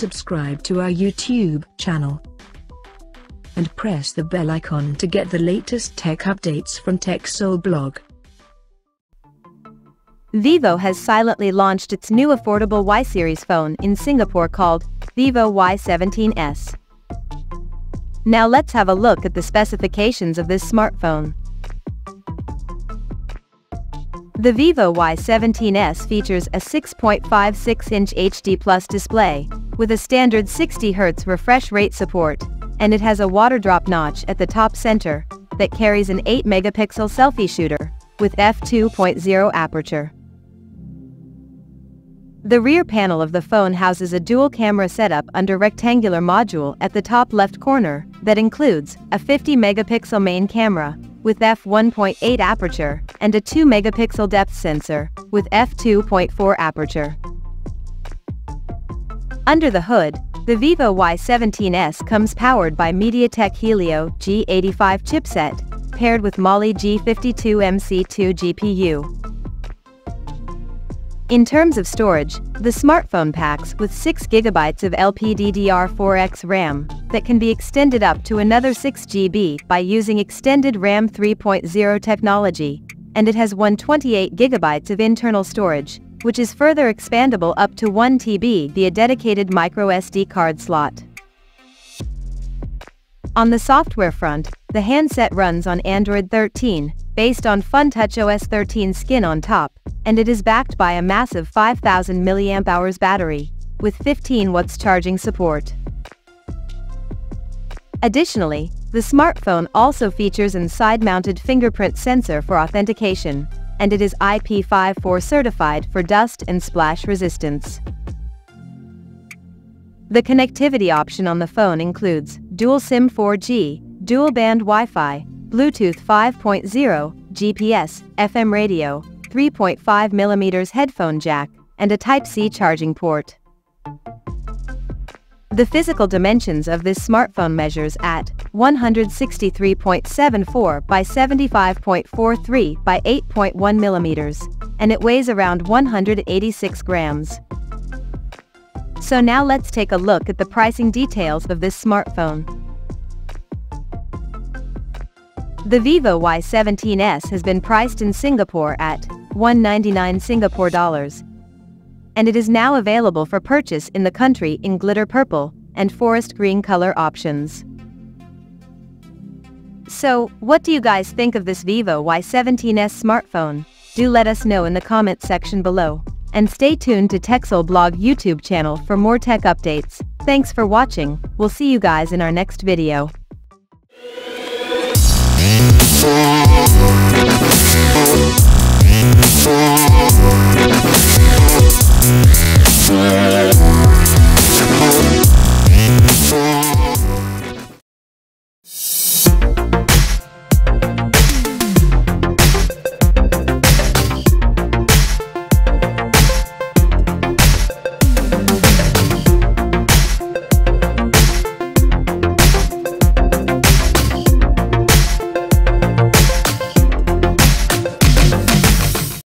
subscribe to our YouTube channel, and press the bell icon to get the latest tech updates from TechSole Blog. Vivo has silently launched its new affordable Y series phone in Singapore called Vivo Y17s. Now let's have a look at the specifications of this smartphone. The Vivo Y17s features a 6.56-inch HD+ display, with a standard 60Hz refresh rate support, and it has a water drop notch at the top center that carries an 8-megapixel selfie shooter with f2.0 aperture. The rear panel of the phone houses a dual-camera setup under rectangular module at the top left corner that includes a 50-megapixel main camera with f1.8 aperture and a 2-megapixel depth sensor with f2.4 aperture. Under the hood, the Vivo Y17s comes powered by MediaTek Helio G85 chipset, paired with Mali G52MC2 GPU. In terms of storage, the smartphone packs with 6GB of LPDDR4X RAM that can be extended up to another 6GB by using extended RAM 3.0 technology, and it has 128GB of internal storage, which is further expandable up to 1TB via dedicated microSD card slot. On the software front, the handset runs on Android 13, based on FunTouch OS 13 skin on top, and it is backed by a massive 5000 mAh battery, with 15 watts charging support. Additionally, the smartphone also features a side-mounted fingerprint sensor for authentication, and it is IP54 certified for dust and splash resistance. The connectivity option on the phone includes dual SIM 4G, dual-band Wi-Fi, Bluetooth 5.0, GPS, FM radio, 3.5mm headphone jack, and a Type-C charging port. The physical dimensions of this smartphone measures at 163.74 by 75.43 by 8.1mm, and it weighs around 186 grams. So now let's take a look at the pricing details of this smartphone. The Vivo Y17s has been priced in Singapore at 199 Singapore dollars, and it is now available for purchase in the country in glitter purple and forest green color options. So, what do you guys think of this Vivo Y17s smartphone? Do let us know in the comment section below. And stay tuned to TechSole Blog YouTube channel for more tech updates. Thanks for watching. We'll see you guys in our next video. Yeah.